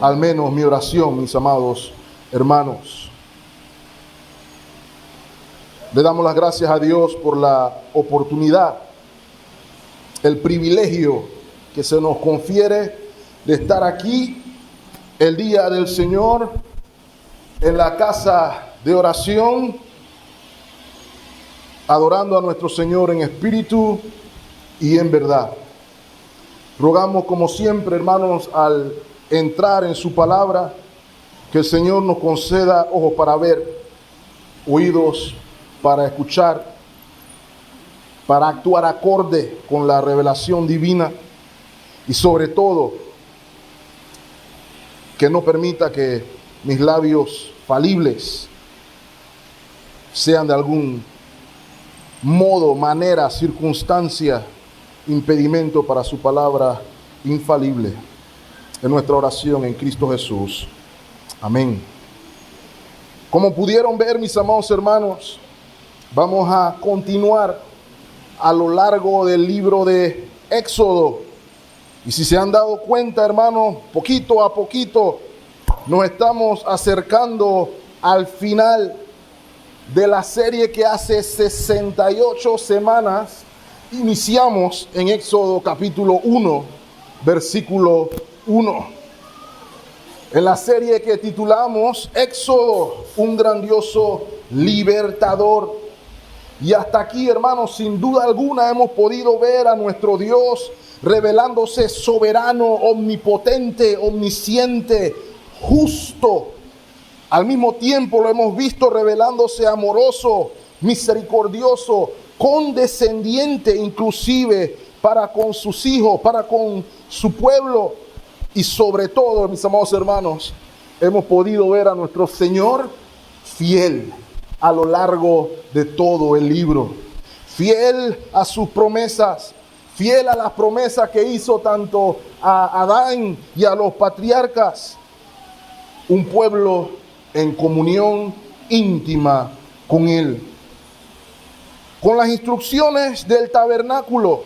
al menos mi oración, mis amados hermanos. Le damos las gracias a Dios por la oportunidad, el privilegio que se nos confiere de estar aquí el día del Señor en la casa de oración, adorando a nuestro Señor en espíritu y en verdad. Rogamos como siempre, hermanos, al entrar en su palabra, que el Señor nos conceda ojos para ver, oídos para escuchar, para actuar acorde con la revelación divina y sobre todo que no permita que mis labios falibles sean de algún modo, manera, circunstancia, impedimento para su palabra infalible. En nuestra oración en Cristo Jesús. Amén. Como pudieron ver, mis amados hermanos, vamos a continuar a lo largo del libro de Éxodo. Y si se han dado cuenta, hermanos, poquito a poquito nos estamos acercando al final de la serie que hace 68 semanas iniciamos en Éxodo capítulo 1, versículo 1. En la serie que titulamos Éxodo, un grandioso libertador. Y hasta aquí, hermanos, sin duda alguna hemos podido ver a nuestro Dios revelándose soberano, omnipotente, omnisciente, justo. Al mismo tiempo lo hemos visto revelándose amoroso, misericordioso, condescendiente inclusive para con sus hijos, para con su pueblo. Y sobre todo, mis amados hermanos, hemos podido ver a nuestro Señor fiel a lo largo de todo el libro. Fiel a sus promesas, fiel a las promesas que hizo tanto a Adán y a los patriarcas. Un pueblo en comunión íntima con Él. Con las instrucciones del tabernáculo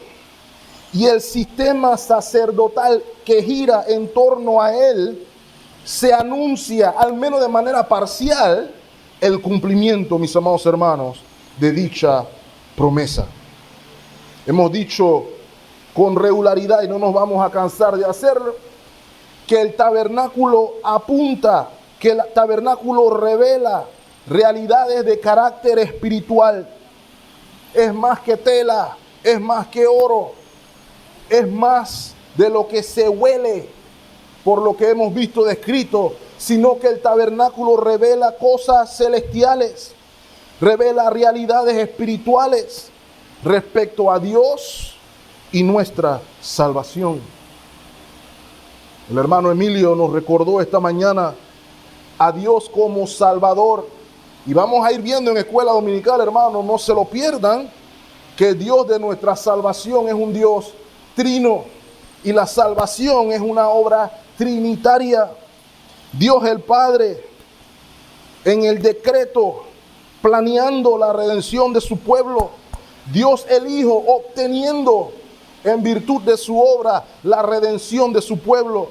y el sistema sacerdotal que gira en torno a él, se anuncia, al menos de manera parcial, el cumplimiento, mis amados hermanos, de dicha promesa. Hemos dicho con regularidad, y no nos vamos a cansar de hacerlo, que el tabernáculo apunta, que el tabernáculo revela realidades de carácter espiritual. Es más que tela, es más que oro, es más de lo que se huele por lo que hemos visto descrito, sino que el tabernáculo revela cosas celestiales, revela realidades espirituales respecto a Dios y nuestra salvación. El hermano Emilio nos recordó esta mañana a Dios como Salvador. Y vamos a ir viendo en escuela dominical, hermanos, no se lo pierdan, que Dios de nuestra salvación es un Dios trino. Y la salvación es una obra trinitaria. Dios el Padre, en el decreto, planeando la redención de su pueblo. Dios el Hijo, obteniendo en virtud de su obra la redención de su pueblo.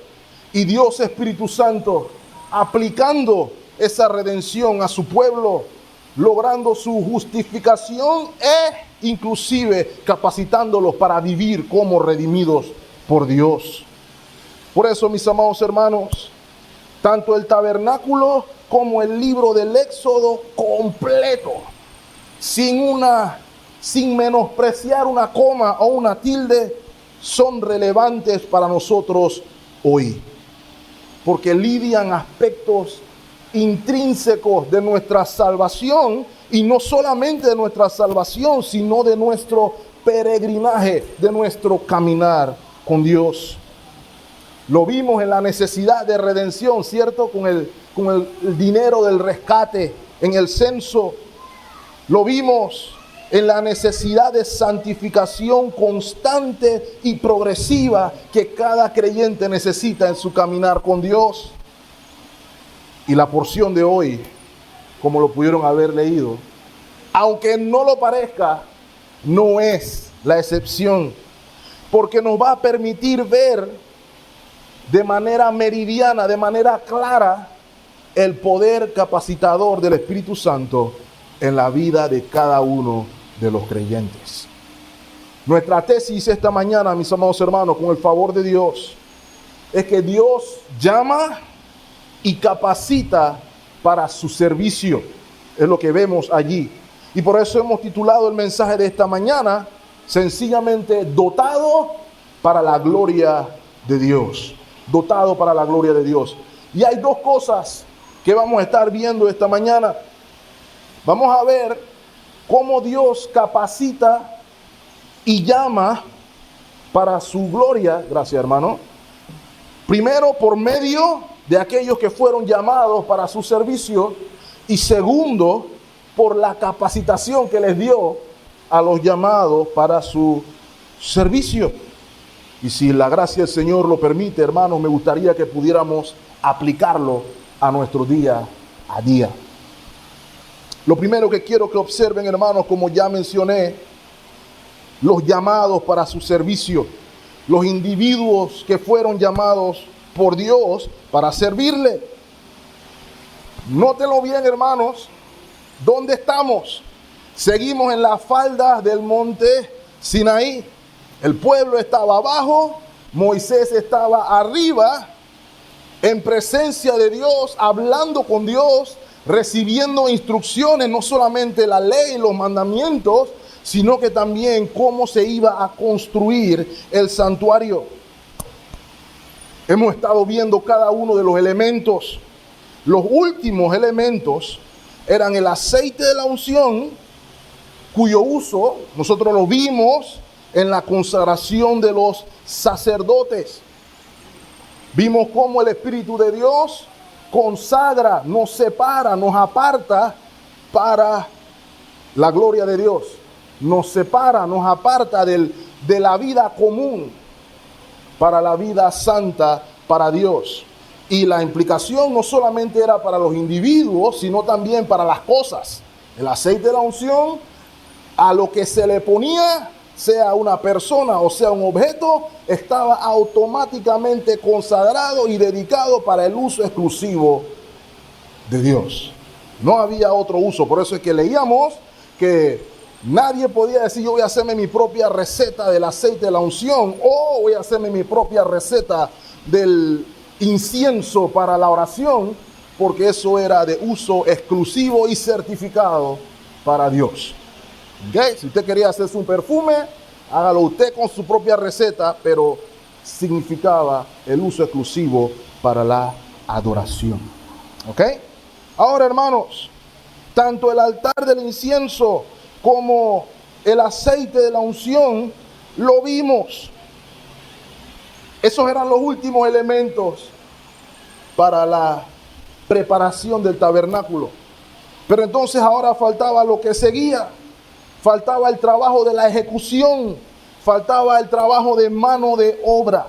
Y Dios Espíritu Santo, aplicando esa redención a su pueblo, logrando su justificación e inclusive capacitándolos para vivir como redimidos por Dios. Por eso, mis amados hermanos, tanto el tabernáculo como el libro del Éxodo completo, sin menospreciar una coma o una tilde, son relevantes para nosotros hoy, porque lidian aspectos intrínsecos de nuestra salvación, y no solamente de nuestra salvación, sino de nuestro peregrinaje, de nuestro caminar con Dios. Lo vimos en la necesidad de redención, ¿cierto? Con el dinero del rescate en el censo. Lo vimos en la necesidad de santificación constante y progresiva que cada creyente necesita en su caminar con Dios. Y la porción de hoy, como lo pudieron haber leído, aunque no lo parezca, no es la excepción, porque nos va a permitir ver de manera meridiana, de manera clara, el poder capacitador del Espíritu Santo en la vida de cada uno de los creyentes. Nuestra tesis esta mañana, mis amados hermanos, con el favor de Dios, es que Dios llama y capacita para su servicio. Es lo que vemos allí. Y por eso hemos titulado el mensaje de esta mañana, sencillamente, dotado para la gloria de Dios. Dotado para la gloria de Dios. Y hay dos cosas que vamos a estar viendo esta mañana. Vamos a ver cómo Dios capacita y llama para su gloria. Gracias, hermano. Primero, por medio de aquellos que fueron llamados para su servicio. Y segundo, por la capacitación que les dio a los llamados para su servicio. Y si la gracia del Señor lo permite, hermanos, me gustaría que pudiéramos aplicarlo a nuestro día a día. Lo primero que quiero que observen, hermanos, como ya mencioné, los llamados para su servicio, los individuos que fueron llamados por Dios para servirle. Nótenlo bien, hermanos, ¿dónde estamos? Seguimos en las faldas del monte Sinaí. El pueblo estaba abajo, Moisés estaba arriba, en presencia de Dios, hablando con Dios, recibiendo instrucciones, no solamente la ley y los mandamientos, sino que también cómo se iba a construir el santuario. Hemos estado viendo cada uno de los elementos. Los últimos elementos eran el aceite de la unción, cuyo uso nosotros lo vimos en la consagración de los sacerdotes. Vimos cómo el Espíritu de Dios consagra, nos separa, nos aparta para la gloria de Dios. Nos separa, nos aparta de la vida común para la vida santa para Dios. Y la implicación no solamente era para los individuos, sino también para las cosas. El aceite de la unción, a lo que se le ponía, sea una persona o sea un objeto, estaba automáticamente consagrado y dedicado para el uso exclusivo de Dios. No había otro uso. Por eso es que leíamos que nadie podía decir: yo voy a hacerme mi propia receta del aceite de la unción, o voy a hacerme mi propia receta del incienso para la oración, porque eso era de uso exclusivo y certificado para Dios. ¿Okay? Si usted quería hacerse un perfume, hágalo usted con su propia receta, pero significaba el uso exclusivo para la adoración. ¿Ok? Ahora, hermanos, tanto el altar del incienso como el aceite de la unción lo vimos. Esos eran los últimos elementos para la preparación del tabernáculo. Pero entonces ahora faltaba lo que seguía. Faltaba el trabajo de la ejecución. Faltaba el trabajo de mano de obra.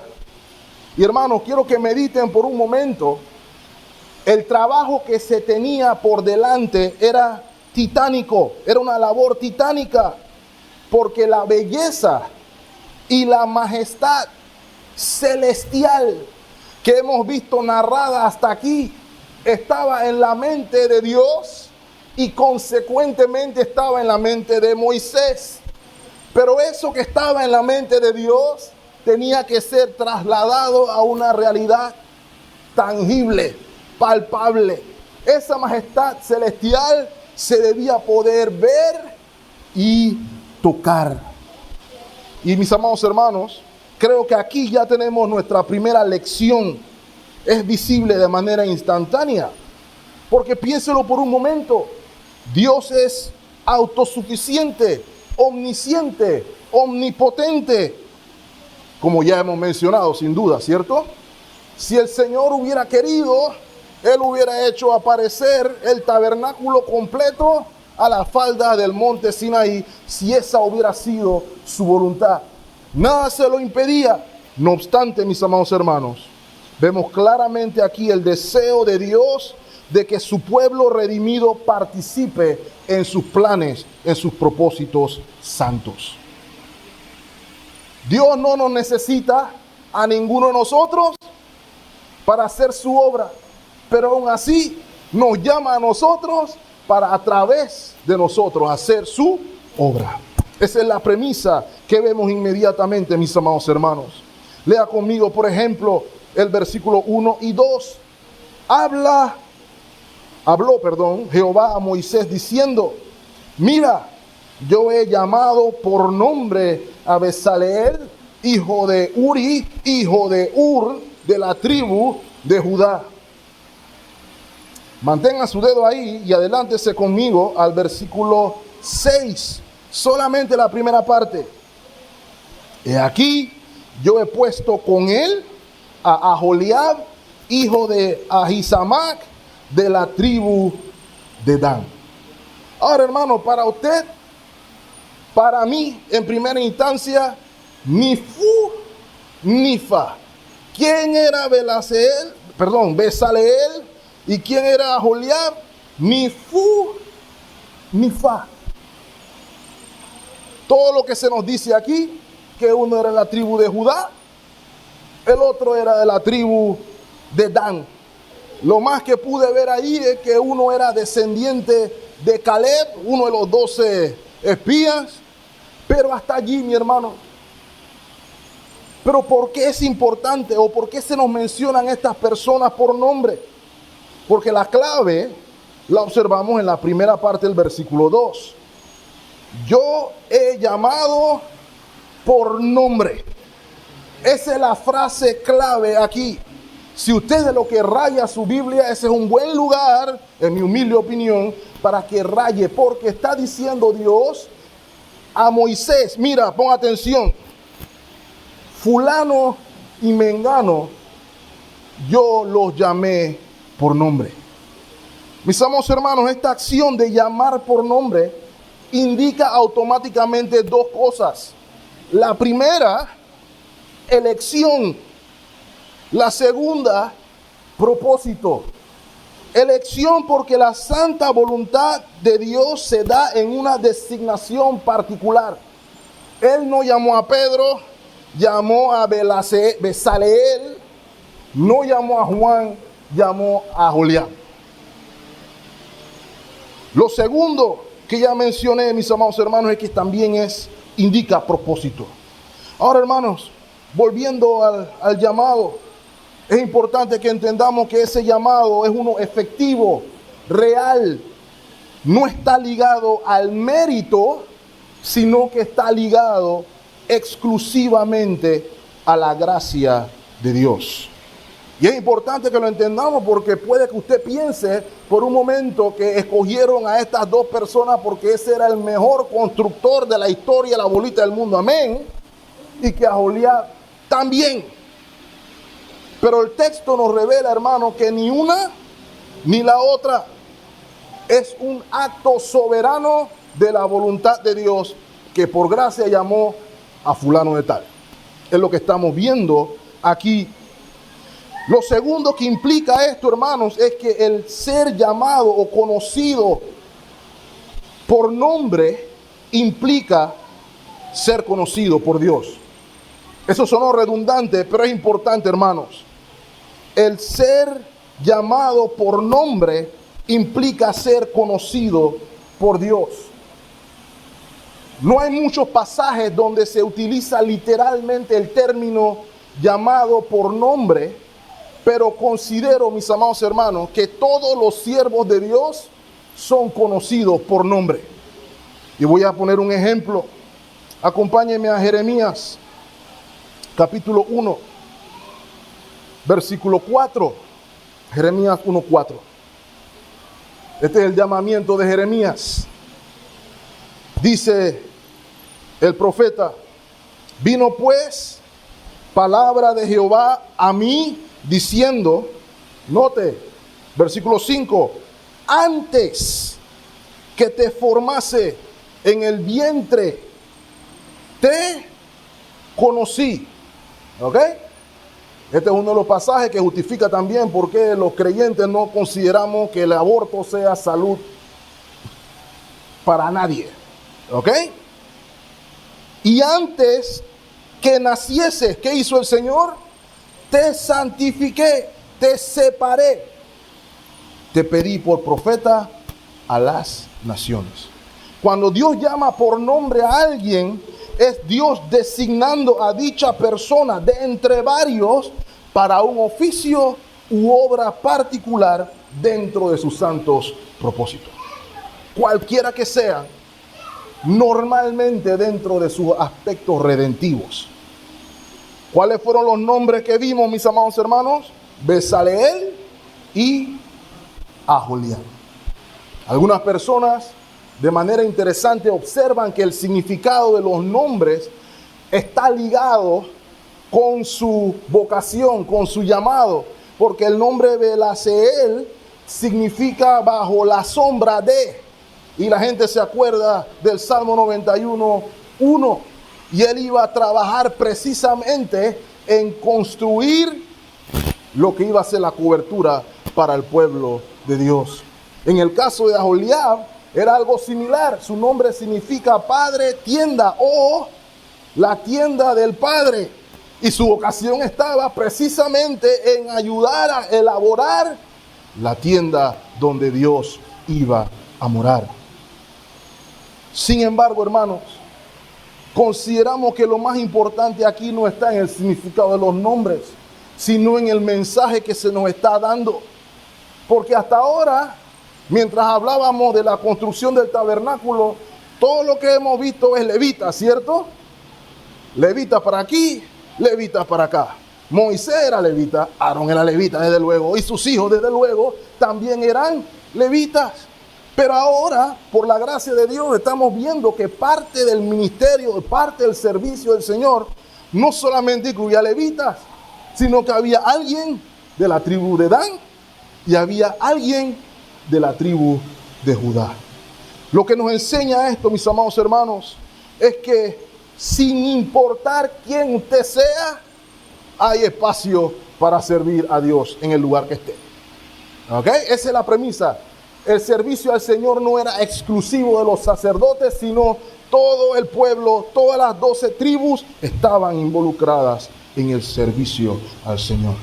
Y hermanos, quiero que mediten por un momento. El trabajo que se tenía por delante era titánico. Era una labor titánica. Porque la belleza y la majestad celestial que hemos visto narrada hasta aquí estaba en la mente de Dios y consecuentemente estaba en la mente de Moisés. Pero eso que estaba en la mente de Dios tenía que ser trasladado a una realidad tangible, palpable. Esa majestad celestial se debía poder ver y tocar. Y mis amados hermanos, creo que aquí ya tenemos nuestra primera lección. Es visible de manera instantánea. Porque piénselo por un momento. Dios es autosuficiente, omnisciente, omnipotente. Como ya hemos mencionado, sin duda, ¿cierto? Si el Señor hubiera querido, Él hubiera hecho aparecer el tabernáculo completo a la falda del monte Sinaí, si esa hubiera sido su voluntad. Nada se lo impedía. No obstante, mis amados hermanos, vemos claramente aquí el deseo de Dios de que su pueblo redimido participe en sus planes, en sus propósitos santos. Dios no nos necesita a ninguno de nosotros, para hacer su obra, pero aún así nos llama a nosotros para a través de nosotros hacer su obra. Esa es la premisa que vemos inmediatamente, mis amados hermanos. Lea conmigo, por ejemplo, el versículo 1 y 2. Habló, Jehová a Moisés diciendo: mira, yo he llamado por nombre a Bezaleel, hijo de Uri, hijo de Ur, de la tribu de Judá. Mantenga su dedo ahí y adelántese conmigo al versículo 6. Solamente la primera parte. He aquí, yo he puesto con él a Aholiab, hijo de Ahisamac, de la tribu de Dan. Ahora, hermano, para usted, para mí, en primera instancia, ni fu ni fa. ¿Quién era Bezaleel? ¿Y quién era Aholiab? Ni fu ni fa. Todo lo que se nos dice aquí, que uno era de la tribu de Judá, el otro era de la tribu de Dan. Lo más que pude ver ahí es que uno era descendiente de Caleb, uno de los 12 espías, pero hasta allí, mi hermano. Pero ¿por qué es importante o por qué se nos mencionan estas personas por nombre? Porque la clave la observamos en la primera parte del versículo 2. Yo he llamado por nombre. Esa es la frase clave aquí. Si usted de lo que raya su Biblia, ese es un buen lugar, en mi humilde opinión, para que raye, porque está diciendo Dios a Moisés: mira, pon atención, fulano y mengano, yo los llamé por nombre. Mis amados hermanos, esta acción de llamar por nombre indica automáticamente dos cosas. La primera, elección. La segunda, propósito. Elección porque la santa voluntad de Dios se da en una designación particular. Él no llamó a Pedro, llamó a Bezaleel, no llamó a Juan, llamó a Aholiab. Lo segundo que ya mencioné, mis amados hermanos, es que también indica propósito. Ahora, hermanos, volviendo al llamado, es importante que entendamos que ese llamado es uno efectivo, real. No está ligado al mérito, sino que está ligado exclusivamente a la gracia de Dios. Y es importante que lo entendamos, porque puede que usted piense por un momento que escogieron a estas dos personas porque ese era el mejor constructor de la historia, la bolita del mundo, amén, y que Aholiab también. Pero el texto nos revela, hermano, que ni una ni la otra. Es un acto soberano de la voluntad de Dios, que por gracia llamó a fulano de tal. Es lo que estamos viendo aquí. Lo segundo que implica esto, hermanos, es que el ser llamado o conocido por nombre implica ser conocido por Dios. Eso sonó redundante, pero es importante, hermanos. El ser llamado por nombre implica ser conocido por Dios. No hay muchos pasajes donde se utiliza literalmente el término llamado por nombre, pero considero, mis amados hermanos, que todos los siervos de Dios son conocidos por nombre. Y voy a poner un ejemplo. Acompáñenme a Jeremías, capítulo 1, versículo 4. Jeremías 1:4. Este es el llamamiento de Jeremías. Dice el profeta: vino pues palabra de Jehová a mí diciendo, note, versículo 5, antes que te formase en el vientre, te conocí. ¿Ok? Este es uno de los pasajes que justifica también por qué los creyentes no consideramos que el aborto sea salud para nadie. ¿Ok? Y antes que nacieses, ¿qué hizo el Señor? Te santifiqué. te separé, te pedí por profeta a las naciones. Cuando Dios llama por nombre a alguien, es Dios designando a dicha persona de entre varios para un oficio u obra particular dentro de sus santos propósitos. Cualquiera que sea, normalmente dentro de sus aspectos redentivos. ¿Cuáles fueron los nombres que vimos, mis amados hermanos? Bezaleel y Aholiab. Algunas personas de manera interesante observan que el significado de los nombres está ligado con su vocación, con su llamado, porque el nombre Bezaleel significa bajo la sombra de, y la gente se acuerda del Salmo 91:1, y él iba a trabajar precisamente en construir lo que iba a ser la cobertura para el pueblo de Dios. En el caso de Aholiab era algo similar. Su nombre significa padre, tienda o la tienda del padre. Y su vocación estaba precisamente en ayudar a elaborar la tienda donde Dios iba a morar. Sin embargo, hermanos, consideramos que lo más importante aquí no está en el significado de los nombres, sino en el mensaje que se nos está dando. Porque hasta ahora, mientras hablábamos de la construcción del tabernáculo, todo lo que hemos visto es levita, ¿cierto? Levita para aquí, levita para acá. Moisés era levita, Aarón era levita, desde luego, y sus hijos, desde luego, también eran levitas. Pero ahora, por la gracia de Dios, estamos viendo que parte del ministerio, parte del servicio del Señor, no solamente incluía levitas, sino que había alguien de la tribu de Dan y había alguien de la tribu de Judá. Lo que nos enseña esto, mis amados hermanos, es que sin importar quién usted sea, hay espacio para servir a Dios en el lugar que esté. ¿Ok? Esa es la premisa. El servicio al Señor no era exclusivo de los sacerdotes, sino todo el pueblo, todas las 12 tribus estaban involucradas en el servicio al Señor.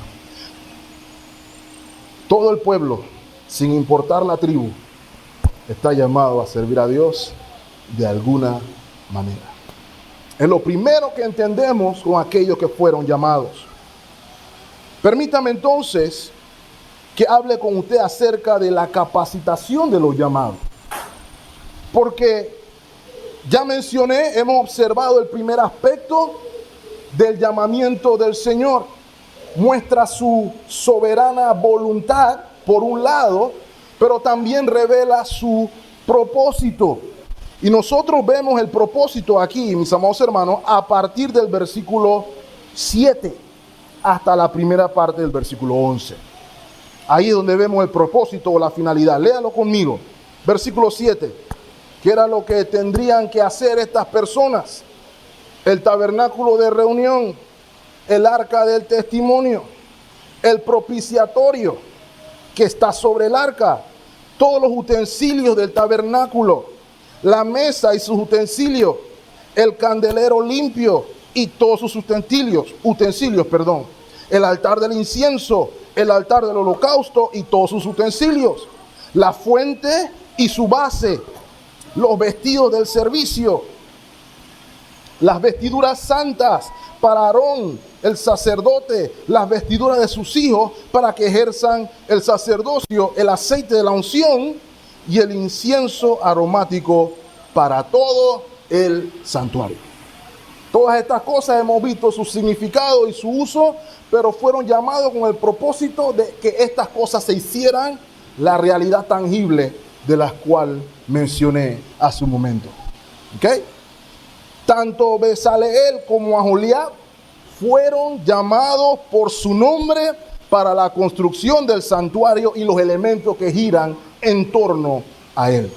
Todo el pueblo, sin importar la tribu, está llamado a servir a Dios de alguna manera. Es lo primero que entendemos con aquellos que fueron llamados. Permítame entonces que hable con usted acerca de la capacitación de los llamados. Porque ya mencioné, hemos observado el primer aspecto del llamamiento del Señor. Muestra su soberana voluntad, por un lado, pero también revela su propósito. Y nosotros vemos el propósito aquí, mis amados hermanos, a partir del versículo 7 hasta la primera parte del versículo 11. Ahí es donde vemos el propósito o la finalidad. Léalo conmigo. Versículo 7. ¿Qué era lo que tendrían que hacer estas personas? El tabernáculo de reunión, el arca del testimonio, el propiciatorio que está sobre el arca, todos los utensilios del tabernáculo, la mesa y sus utensilios, el candelero limpio y todos sus utensilios, el altar del incienso, el altar del holocausto y todos sus utensilios, la fuente y su base, los vestidos del servicio, las vestiduras santas para Aarón, el sacerdote, las vestiduras de sus hijos para que ejerzan el sacerdocio, el aceite de la unción y el incienso aromático para todo el santuario. Todas estas cosas hemos visto su significado y su uso, pero fueron llamados con el propósito de que estas cosas se hicieran la realidad tangible de las cuales mencioné hace un momento. ¿Ok? Tanto Bezaleel como Aholiab fueron llamados por su nombre para la construcción del santuario y los elementos que giran en torno a él.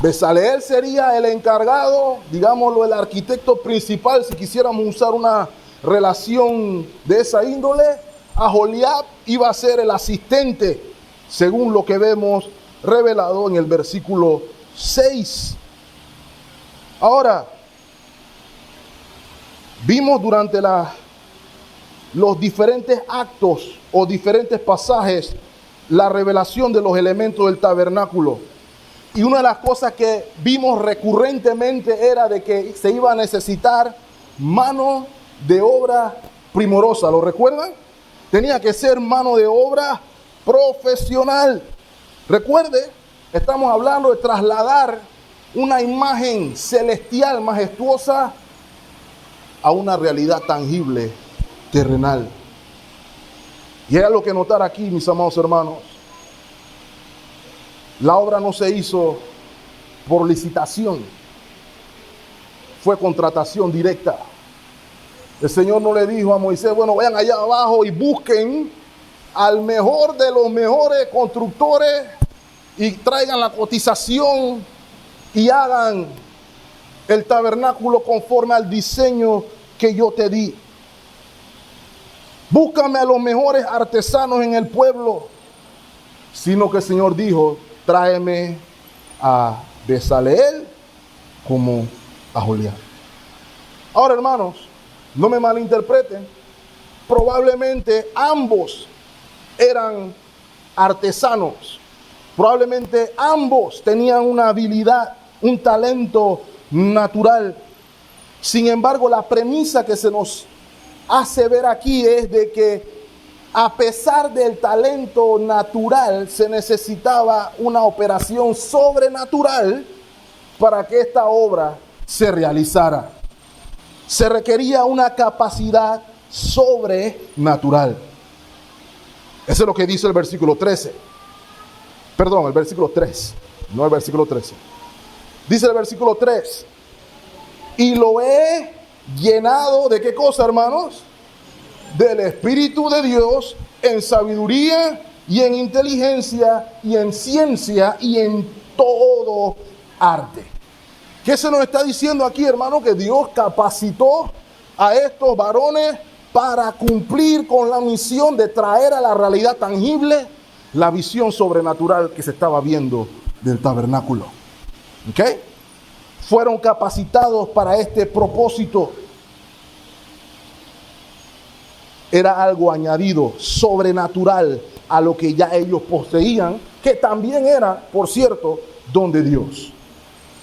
Bezaleel sería el encargado, digámoslo, el arquitecto principal, si quisiéramos usar una relación de esa índole. Aholiab iba a ser el asistente, según lo que vemos revelado en el versículo 6. Ahora, vimos durante los diferentes actos o diferentes pasajes, la revelación de los elementos del tabernáculo. Y una de las cosas que vimos recurrentemente era de que se iba a necesitar mano de obra primorosa. ¿Lo recuerdan? Tenía que ser mano de obra profesional. Recuerde, estamos hablando de trasladar una imagen celestial majestuosa a una realidad tangible, terrenal. Y era lo que notar aquí, mis amados hermanos. La obra no se hizo por licitación, fue contratación directa. El Señor no le dijo a Moisés, bueno, vayan allá abajo y busquen al mejor de los mejores constructores y traigan la cotización y hagan el tabernáculo conforme al diseño que yo te di. Búscame a los mejores artesanos en el pueblo. Sino que el Señor dijo, tráeme a Bezaleel como a Joliab. Ahora, hermanos, no me malinterpreten. Probablemente ambos eran artesanos. Probablemente ambos tenían una habilidad, un talento natural. Sin embargo, la premisa que se nos hace ver aquí es de que a pesar del talento natural, se necesitaba una operación sobrenatural para que esta obra se realizara. Se requería una capacidad sobrenatural. Eso es lo que dice el versículo 13. Perdón, el versículo 3, no el versículo 13. Dice el versículo 3. Y lo he llenado de ¿qué cosa, hermanos? Del Espíritu de Dios, en sabiduría y en inteligencia y en ciencia y en todo arte. ¿Qué se nos está diciendo aquí, hermano? Que Dios capacitó a estos varones para cumplir con la misión de traer a la realidad tangible la visión sobrenatural que se estaba viendo del tabernáculo. ¿Ok? Fueron capacitados para este propósito. Era algo añadido, sobrenatural, a lo que ya ellos poseían, que también era, por cierto, don de Dios.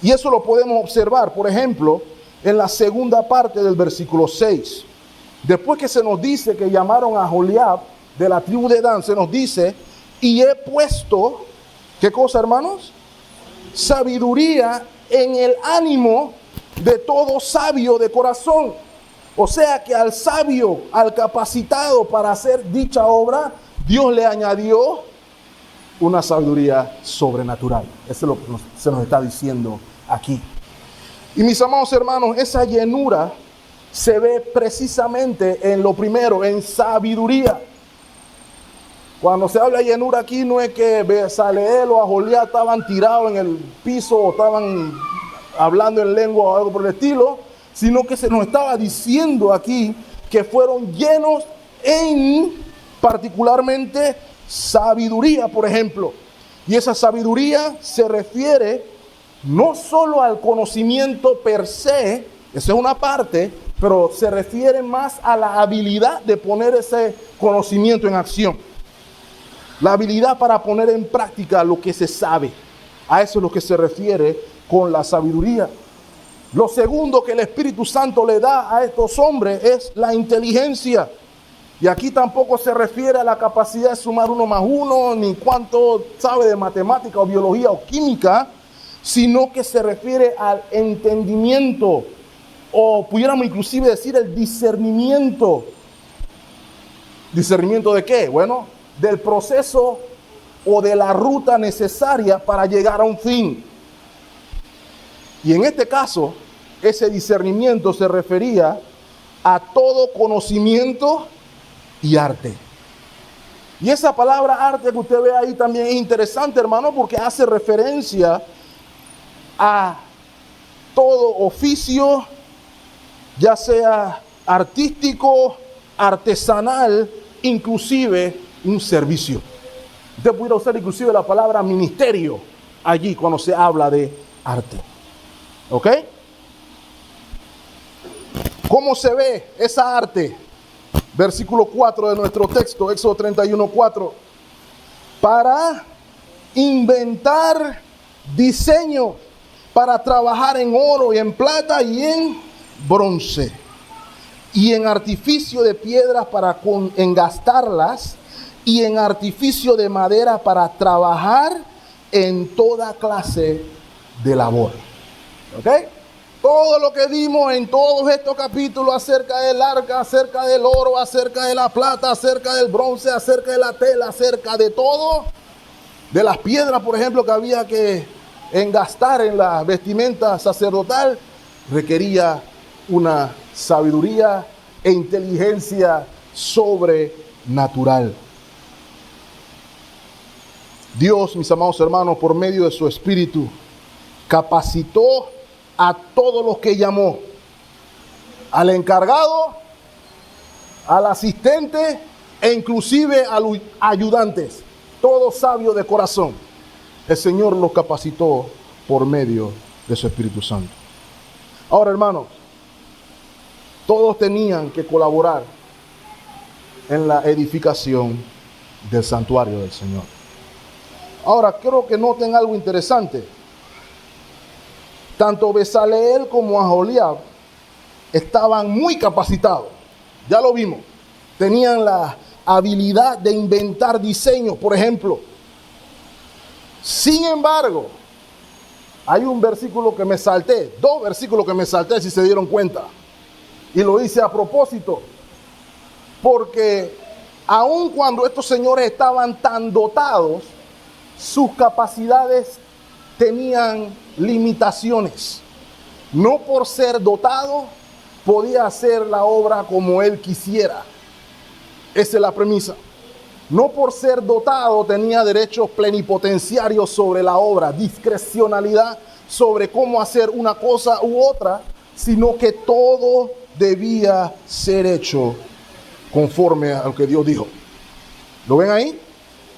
Y eso lo podemos observar, por ejemplo, en la segunda parte del versículo 6. Después que se nos dice que llamaron a Joliab de la tribu de Dan, se nos dice, y he puesto, ¿qué cosa, hermanos? Sabiduría en el ánimo de todo sabio de corazón. O sea que al sabio, al capacitado para hacer dicha obra, Dios le añadió una sabiduría sobrenatural. Eso es lo que se nos está diciendo aquí. Y mis amados hermanos, esa llenura se ve precisamente en lo primero, en sabiduría. Cuando se habla de llenura aquí, no es que Bezaleel o Joliab estaban tirados en el piso o estaban hablando en lengua o algo por el estilo, sino que se nos estaba diciendo aquí que fueron llenos en particularmente sabiduría, por ejemplo. Y esa sabiduría se refiere no solo al conocimiento per se, esa es una parte, pero se refiere más a la habilidad de poner ese conocimiento en acción. La habilidad para poner en práctica lo que se sabe. A eso es lo que se refiere con la sabiduría. Lo segundo que el Espíritu Santo le da a estos hombres es la inteligencia. Y aquí tampoco se refiere a la capacidad de sumar 1 más 1, ni cuánto sabe de matemática o biología o química, sino que se refiere al entendimiento, o pudiéramos inclusive decir el discernimiento. ¿Discernimiento de qué? Bueno, del proceso o de la ruta necesaria para llegar a un fin. Y en este caso, ese discernimiento se refería a todo conocimiento y arte. Y esa palabra arte que usted ve ahí también es interesante, hermano, porque hace referencia a todo oficio, ya sea artístico, artesanal, inclusive un servicio. Usted pudiera usar inclusive la palabra ministerio allí cuando se habla de arte. ¿Ok? ¿Cómo se ve esa arte? versículo 4 de nuestro texto, Éxodo 31:4, para inventar diseños, para trabajar en oro y en plata y en bronce, y en artificio de piedras para engastarlas, y en artificio de madera para trabajar en toda clase de labor. ¿Ok? Todo lo que vimos en todos estos capítulos acerca del arca, acerca del oro, acerca de la plata, acerca del bronce, acerca de la tela, acerca de todo, de las piedras, por ejemplo, que había que engastar en la vestimenta sacerdotal, requería una sabiduría e inteligencia sobrenatural. Dios, mis amados hermanos, por medio de su Espíritu, capacitó a todos los que llamó, al encargado, al asistente e inclusive a los ayudantes, todos sabios de corazón. El Señor los capacitó por medio de su Espíritu Santo. Ahora, hermanos, todos tenían que colaborar en la edificación del santuario del Señor. Ahora, quiero que noten algo interesante. Tanto Bezaleel como Aholiab estaban muy capacitados. Ya lo vimos. Tenían la habilidad de inventar diseños, por ejemplo. Sin embargo, hay un versículo que me salté, dos versículos que me salté, si se dieron cuenta. Y lo hice a propósito, porque aun cuando estos señores estaban tan dotados, sus capacidades tenían limitaciones. No por ser dotado podía hacer la obra como él quisiera. Esa es la premisa. No por ser dotado tenía derechos plenipotenciarios sobre la obra, discrecionalidad sobre cómo hacer una cosa u otra, sino que todo debía ser hecho conforme a lo que Dios dijo. ¿Lo ven ahí?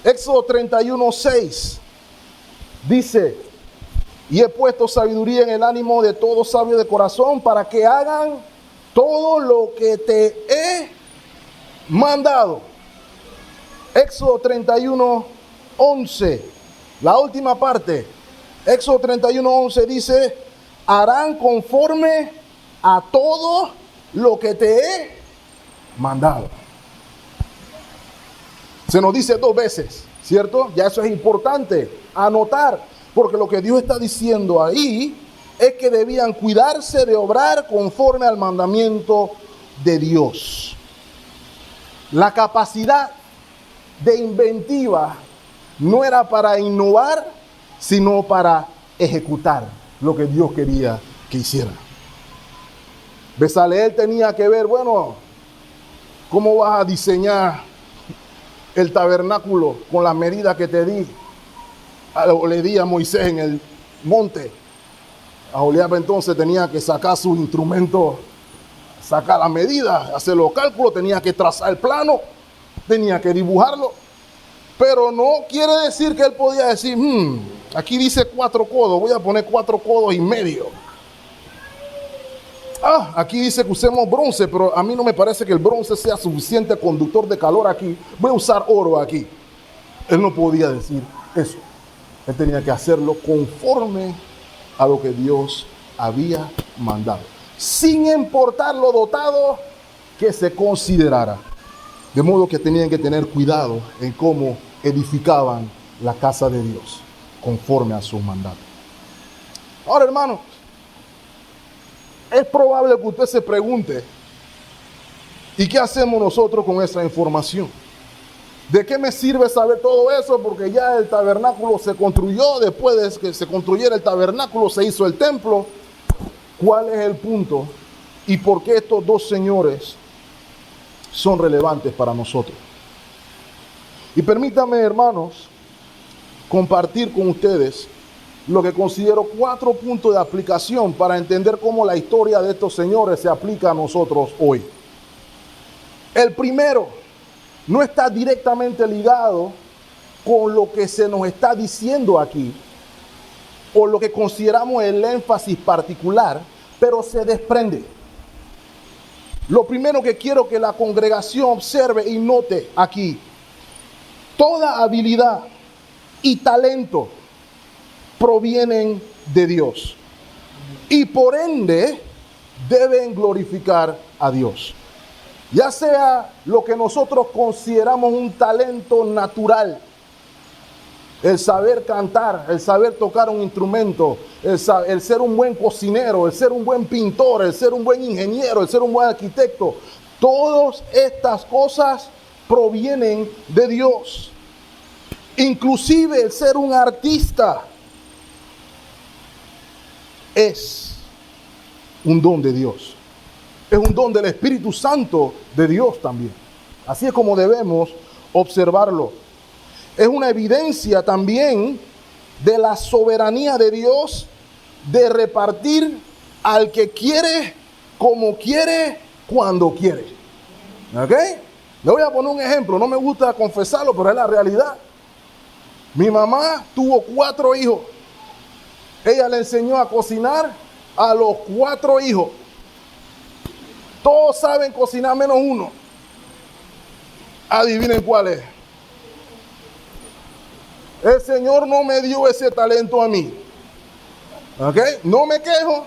Éxodo 31:6 dice: y he puesto sabiduría en el ánimo de todo sabio de corazón para que hagan todo lo que te he mandado. Éxodo 31:11, la última parte. Éxodo 31:11 dice: harán conforme a todo lo que te he mandado. Se nos dice dos veces, ¿cierto? Ya eso es importante anotar, porque lo que Dios está diciendo ahí es que debían cuidarse de obrar conforme al mandamiento de Dios. La capacidad de inventiva no era para innovar, sino para ejecutar lo que Dios quería que hiciera. Bezaleel tenía que ver, bueno, ¿cómo vas a diseñar el tabernáculo con las medidas que te di? Le di a Moisés en el monte. Aholiab entonces tenía que sacar sus instrumentos, sacar las medidas, hacer los cálculos, tenía que trazar el plano, tenía que dibujarlo. Pero no quiere decir que él podía decir, aquí dice 4 codos, voy a poner 4 codos y medio. Aquí dice que usemos bronce, pero a mí no me parece que el bronce sea suficiente conductor de calor aquí. Voy a usar oro aquí. Él no podía decir eso. Él tenía que hacerlo conforme a lo que Dios había mandado, sin importar lo dotado que se considerara. De modo que tenían que tener cuidado en cómo edificaban la casa de Dios, conforme a sus mandatos. Ahora, hermanos, es probable que usted se pregunte, ¿y qué hacemos nosotros con esa información? ¿De qué me sirve saber todo eso? Porque ya el tabernáculo se construyó, después de que se construyera el tabernáculo se hizo el templo. ¿Cuál es el punto? ¿Y por qué estos dos señores son relevantes para nosotros? Y permítanme, hermanos, compartir con ustedes lo que considero 4 puntos de aplicación para entender cómo la historia de estos señores se aplica a nosotros hoy. El primero no está directamente ligado con lo que se nos está diciendo aquí, o lo que consideramos el énfasis particular, pero se desprende. Lo primero que quiero que la congregación observe y note aquí, toda habilidad y talento provienen de Dios y por ende deben glorificar a Dios. Ya sea lo que nosotros consideramos un talento natural, el saber cantar, el saber tocar un instrumento, el ser un buen cocinero, el ser un buen pintor, el ser un buen ingeniero, el ser un buen arquitecto. Todas estas cosas provienen de Dios. Inclusive el ser un artista es un don de Dios. Es un don del Espíritu Santo de Dios también. Así es como debemos observarlo. Es una evidencia también de la soberanía de Dios de repartir al que quiere, como quiere, cuando quiere. ¿Ok? Le voy a poner un ejemplo. No me gusta confesarlo, pero es la realidad. Mi mamá tuvo 4 hijos. Ella le enseñó a cocinar a los 4 hijos. Todos saben cocinar menos uno. Adivinen cuál es. El Señor no me dio ese talento a mí. ¿Ok? No me quejo.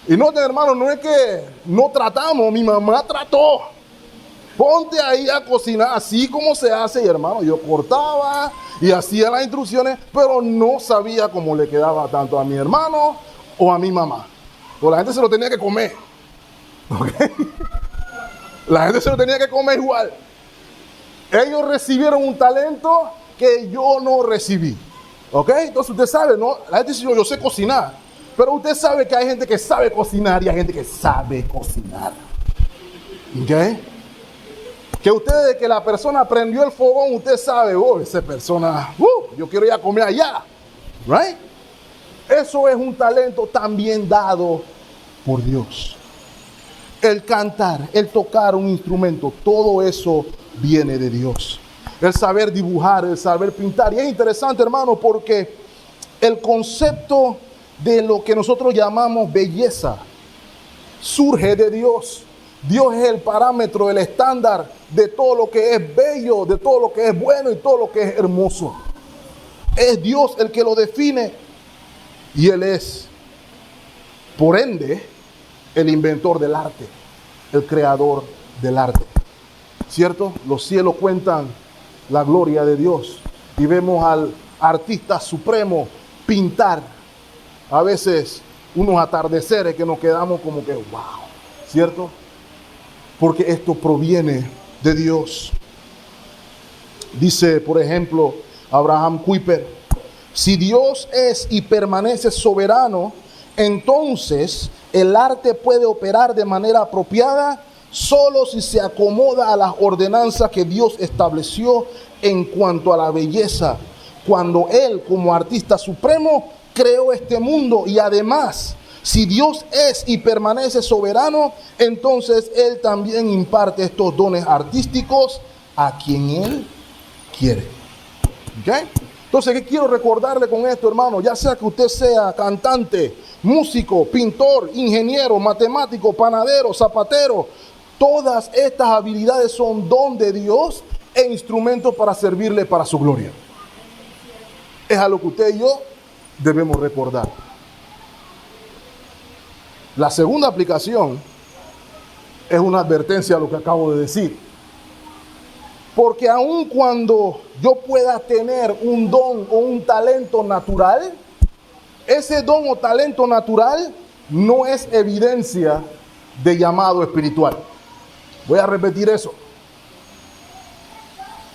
Y no, hermano, no es que no tratamos. Mi mamá trató. Ponte ahí a cocinar así como se hace. Y hermano, yo cortaba y hacía las instrucciones, pero no sabía cómo le quedaba tanto a mi hermano o a mi mamá. O la gente se lo tenía que comer. ¿Ok? La gente se lo tenía que comer igual. Ellos recibieron un talento que yo no recibí. ¿Ok? Entonces usted sabe, ¿no? La gente dice, yo sé cocinar. Pero usted sabe que hay gente que sabe cocinar y hay gente que sabe cocinar. ¿Ok? Que usted, de que la persona prendió el fogón, usted sabe, oh, esa persona, yo quiero ir a comer allá. Right? Eso es un talento también dado por Dios. El cantar, el tocar un instrumento, todo eso viene de Dios. El saber dibujar, el saber pintar. Y es interesante, hermano, porque el concepto de lo que nosotros llamamos belleza surge de Dios. Dios es el parámetro, el estándar de todo lo que es bello, de todo lo que es bueno y todo lo que es hermoso. Es Dios el que lo define y Él es, por ende, el inventor del arte, el creador del arte. ¿Cierto? Los cielos cuentan la gloria de Dios y vemos al artista supremo pintar a veces unos atardeceres que nos quedamos como que wow, ¿cierto? Porque esto proviene de Dios. Dice, por ejemplo, Abraham Kuyper, si Dios es y permanece soberano, entonces el arte puede operar de manera apropiada solo si se acomoda a las ordenanzas que Dios estableció en cuanto a la belleza, cuando Él, como artista supremo, creó este mundo. Y además, si Dios es y permanece soberano, entonces Él también imparte estos dones artísticos a quien Él quiere. ¿Okay? Entonces, ¿qué quiero recordarle con esto, hermano? Ya sea que usted sea cantante, músico, pintor, ingeniero, matemático, panadero, zapatero, todas estas habilidades son don de Dios e instrumentos para servirle para su gloria. Es a lo que usted y yo debemos recordar. La segunda aplicación es una advertencia a lo que acabo de decir. Porque aun cuando yo pueda tener un don o un talento natural, ese don o talento natural no es evidencia de llamado espiritual. Voy a repetir eso.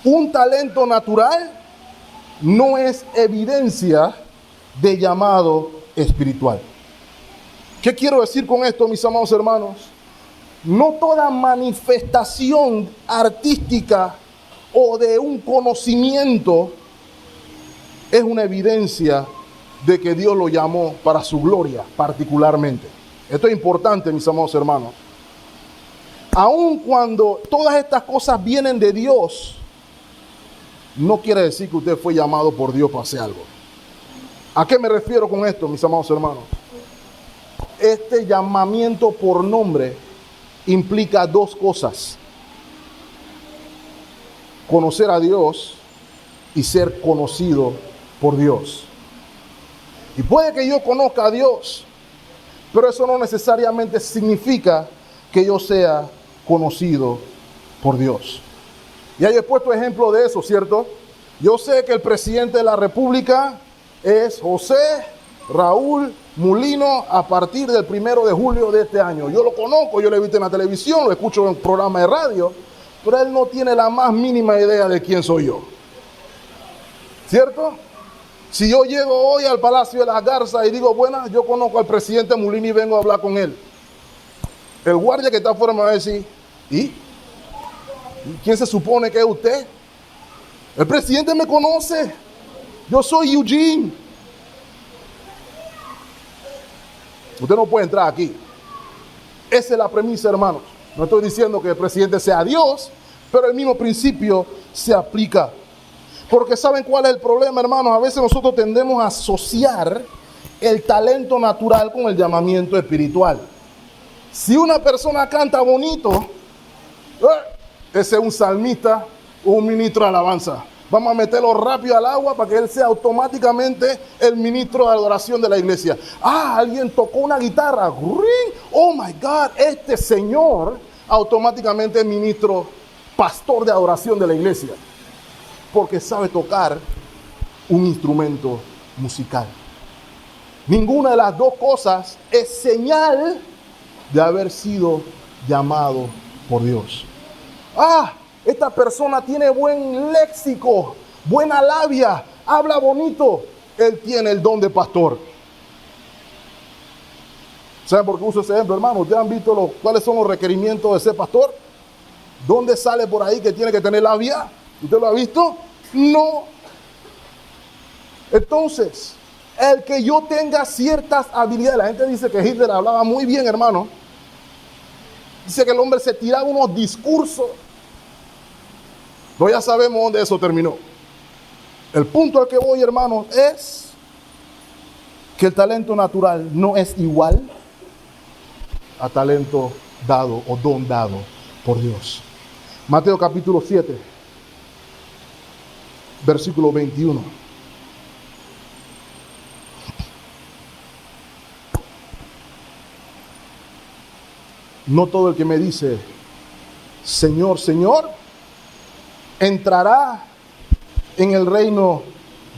Un talento natural no es evidencia de llamado espiritual. ¿Qué quiero decir con esto, mis amados hermanos? No toda manifestación artística o de un conocimiento es una evidencia de que Dios lo llamó para su gloria particularmente. Esto es importante, mis amados hermanos. Aun cuando todas estas cosas vienen de Dios, no quiere decir que usted fue llamado por Dios para hacer algo. ¿A qué me refiero con esto, mis amados hermanos? Este llamamiento por nombre implica dos cosas: conocer a Dios y ser conocido por Dios. Y puede que yo conozca a Dios, pero eso no necesariamente significa que yo sea conocido por Dios. Ya yo he puesto ejemplo de eso, ¿cierto? Yo sé que el presidente de la República es José Raúl Mulino a partir del 1 de julio de este año. Yo lo conozco, yo lo he visto en la televisión, lo escucho en un programa de radio, pero él no tiene la más mínima idea de quién soy yo. ¿Cierto? Si yo llego hoy al Palacio de las Garzas y digo, buenas, yo conozco al presidente Mulino y vengo a hablar con él, el guardia que está afuera me va a decir, ¿y quién se supone que es usted? El presidente me conoce. Yo soy Eugene. Usted no puede entrar aquí. Esa es la premisa, hermanos. No estoy diciendo que el presidente sea Dios, pero el mismo principio se aplica. Porque ¿saben cuál es el problema, hermanos? A veces nosotros tendemos a asociar el talento natural con el llamamiento espiritual. Si una persona canta bonito, ese es un salmista o un ministro de alabanza. Vamos a meterlo rápido al agua para que él sea automáticamente el ministro de adoración de la iglesia. Alguien tocó una guitarra. Oh my God, este señor automáticamente es ministro, pastor de adoración de la iglesia. Porque sabe tocar un instrumento musical. Ninguna de las dos cosas es señal de haber sido llamado por Dios. Esta persona tiene buen léxico, buena labia, habla bonito. Él tiene el don de pastor. ¿Saben por qué uso ese ejemplo, hermano? ¿Ustedes han visto cuáles son los requerimientos de ser pastor? ¿Dónde sale por ahí que tiene que tener labia? ¿Usted lo ha visto? No. Entonces, el que yo tenga ciertas habilidades, la gente dice que Hitler hablaba muy bien, hermano. Dice que el hombre se tiraba unos discursos. No, ya sabemos dónde eso terminó. El punto al que voy, hermanos, es que el talento natural no es igual a talento dado o don dado por Dios. Mateo capítulo 7, versículo 21. No todo el que me dice, Señor, Señor, entrará en el reino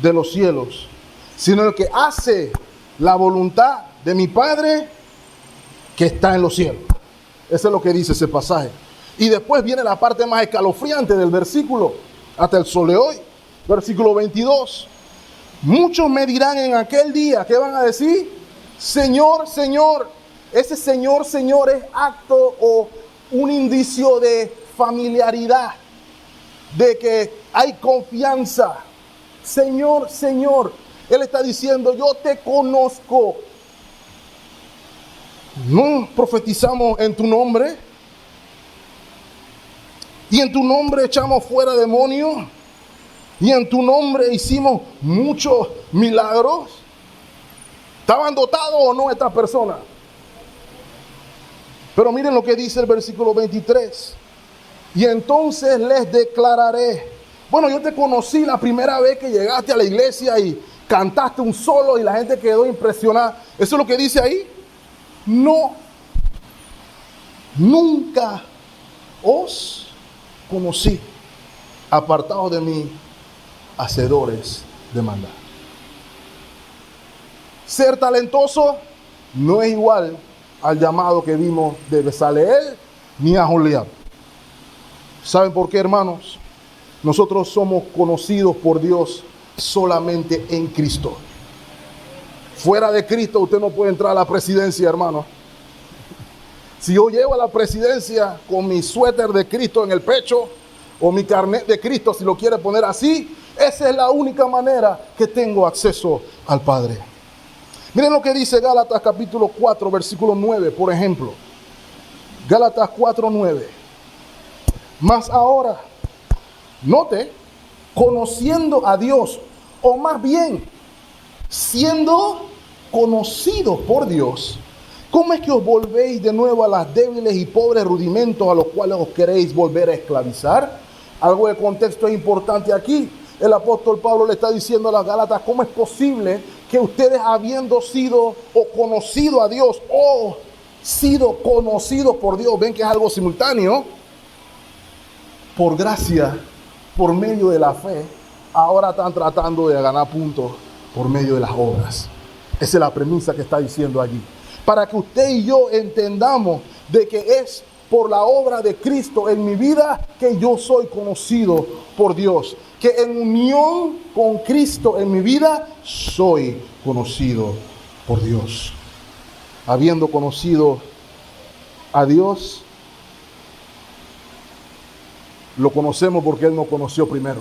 de los cielos, sino el que hace la voluntad de mi Padre que está en los cielos. Eso es lo que dice ese pasaje. Y después viene la parte más escalofriante del versículo, hasta el sol de hoy, versículo 22. Muchos me dirán en aquel día, ¿qué van a decir? Señor, Señor. Ese Señor, Señor es acto o un indicio de familiaridad, de que hay confianza. Señor, Señor. Él está diciendo, yo te conozco. ¿No profetizamos en tu nombre? Y en tu nombre echamos fuera demonios. Y en tu nombre hicimos muchos milagros. ¿Estaban dotados o no estas personas? Pero miren lo que dice el versículo 23. Y entonces les declararé. Bueno, yo te conocí la primera vez que llegaste a la iglesia y cantaste un solo y la gente quedó impresionada. ¿Eso es lo que dice ahí? No. Nunca os conocí. Apartados de mí, hacedores de maldad. Ser talentoso no es igual al llamado que vimos de Bezaleel ni a Joliab. ¿Saben por qué, hermanos? Nosotros somos conocidos por Dios solamente en Cristo. Fuera de Cristo usted no puede entrar a la presidencia, hermano. Si yo llego a la presidencia con mi suéter de Cristo en el pecho o mi carnet de Cristo, si lo quiere poner así, esa es la única manera que tengo acceso al Padre. Miren lo que dice Gálatas capítulo 4, versículo 9, por ejemplo. Gálatas 4, 9. Mas ahora, note, conociendo a Dios, o más bien, siendo conocidos por Dios, ¿Cómo es que os volvéis de nuevo a las débiles y pobres rudimentos a los cuales os queréis volver a esclavizar? Algo de contexto es importante aquí. El apóstol Pablo le está diciendo a las Gálatas, ¿cómo es posible que ustedes, habiendo sido o conocido a Dios o sido conocidos por Dios, ven que es algo simultáneo, por gracia, por medio de la fe, ahora están tratando de ganar puntos por medio de las obras? Esa es la premisa que está diciendo allí. Para que usted y yo entendamos de que es por la obra de Cristo en mi vida que yo soy conocido por Dios. Que en unión con Cristo en mi vida soy conocido por Dios. Habiendo conocido a Dios, lo conocemos porque Él nos conoció primero.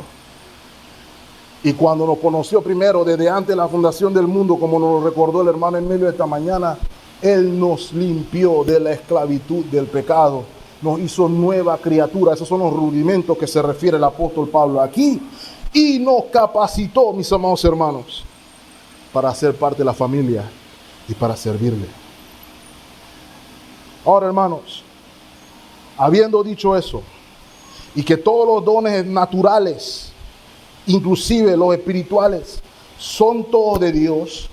Y cuando nos conoció primero, desde antes de la fundación del mundo, como nos lo recordó el hermano Emilio esta mañana, Él nos limpió de la esclavitud del pecado, nos hizo nueva criatura. Esos son los rudimentos que se refiere el apóstol Pablo aquí. Y nos capacitó, mis amados hermanos, para ser parte de la familia y para servirle. Ahora, hermanos, habiendo dicho eso, y que todos los dones naturales, inclusive los espirituales, son todos de Dios,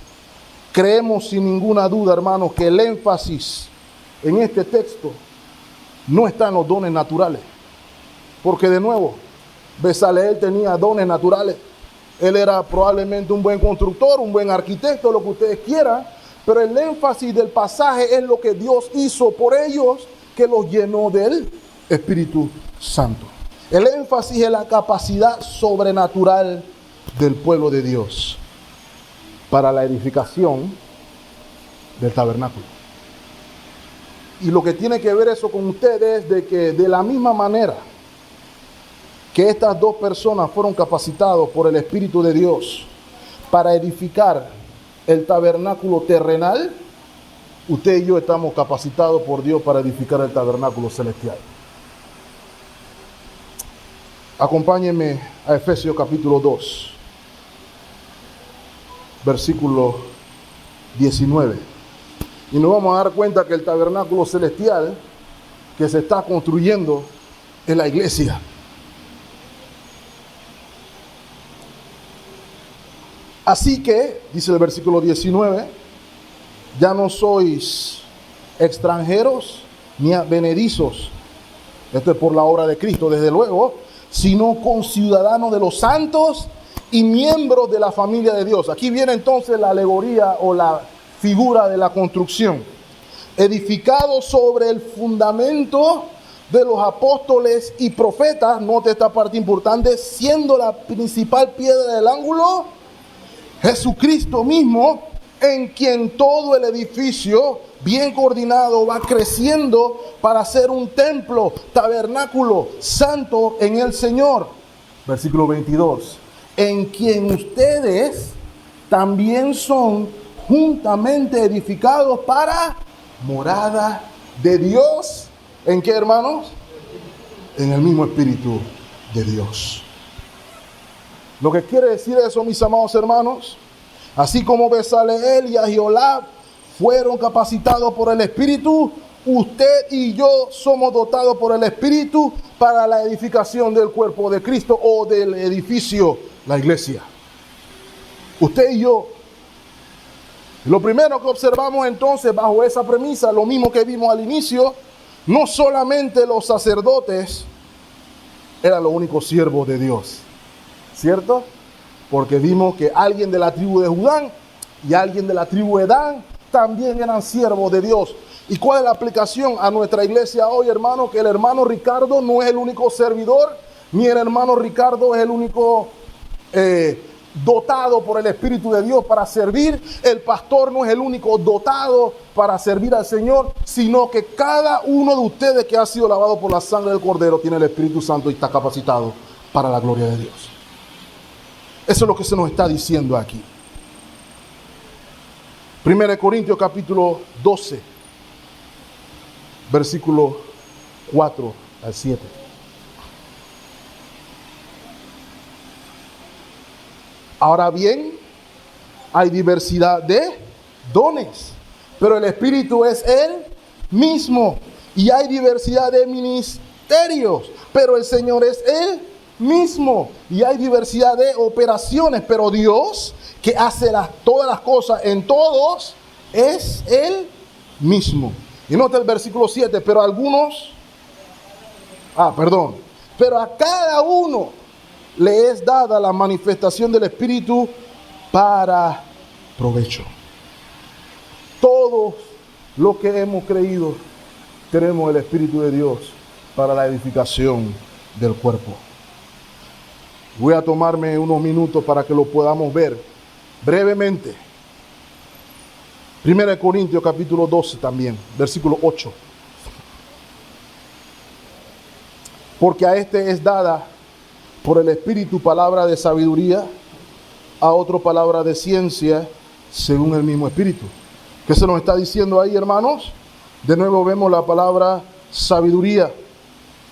creemos sin ninguna duda, hermanos, que el énfasis en este texto no está en los dones naturales. Porque de nuevo, Bezaleel tenía dones naturales. Él era probablemente un buen constructor, un buen arquitecto, lo que ustedes quieran, pero el énfasis del pasaje es lo que Dios hizo por ellos, que los llenó del Espíritu Santo. El énfasis es la capacidad sobrenatural del pueblo de Dios para la edificación del tabernáculo. Y lo que tiene que ver eso con ustedes es de que de la misma manera que estas dos personas fueron capacitados por el Espíritu de Dios para edificar el tabernáculo terrenal, usted y yo estamos capacitados por Dios para edificar el tabernáculo celestial. Acompáñenme a Efesios capítulo 2, versículo 19. Y nos vamos a dar cuenta que el tabernáculo celestial que se está construyendo es la iglesia. Así que, dice el versículo 19, ya no sois extranjeros ni advenedizos, esto es por la obra de Cristo, desde luego, sino conciudadanos de los santos y miembros de la familia de Dios. Aquí viene entonces la alegoría o la figura de la construcción. Edificado sobre el fundamento de los apóstoles y profetas, note esta parte importante, siendo la principal piedra del ángulo Jesucristo mismo, en quien todo el edificio bien coordinado va creciendo para ser un templo, tabernáculo santo en el Señor. Versículo 22. En quien ustedes también son juntamente edificados para morada de Dios. ¿En qué, hermanos? En el mismo Espíritu de Dios. Lo que quiere decir eso, mis amados hermanos, así como Bezaleel y Ahiolab fueron capacitados por el Espíritu, usted y yo somos dotados por el Espíritu para la edificación del cuerpo de Cristo o del edificio, la iglesia. Usted y yo. Lo primero que observamos entonces bajo esa premisa, lo mismo que vimos al inicio, no solamente los sacerdotes eran los únicos siervos de Dios, ¿cierto? Porque vimos que alguien de la tribu de Judá y alguien de la tribu de Dan también eran siervos de Dios. ¿Y cuál es la aplicación a nuestra iglesia hoy, hermano? Que el hermano Ricardo no es el único servidor, ni el hermano Ricardo es el único dotado por el Espíritu de Dios para servir. El pastor no es el único dotado para servir al Señor, sino que cada uno de ustedes que ha sido lavado por la sangre del Cordero tiene el Espíritu Santo y está capacitado para la gloria de Dios. Eso es lo que se nos está diciendo aquí. 1 Corintios capítulo 12, versículo 4 al 7. Ahora bien, hay diversidad de dones, pero el Espíritu es el mismo. Y hay diversidad de ministerios, pero el Señor es el mismo. Y hay diversidad de operaciones, pero Dios, que hace todas las cosas en todos, es el mismo. Y nota el versículo 7, pero a cada uno le es dada la manifestación del Espíritu para provecho. Todos los que hemos creído tenemos el Espíritu de Dios para la edificación del cuerpo. Voy a tomarme unos minutos para que lo podamos ver brevemente. 1 Corintios capítulo 12 también, versículo 8. Porque a este es dada por el Espíritu palabra de sabiduría, a otro palabra de ciencia, según el mismo Espíritu. ¿Qué se nos está diciendo ahí, hermanos? De nuevo vemos la palabra sabiduría,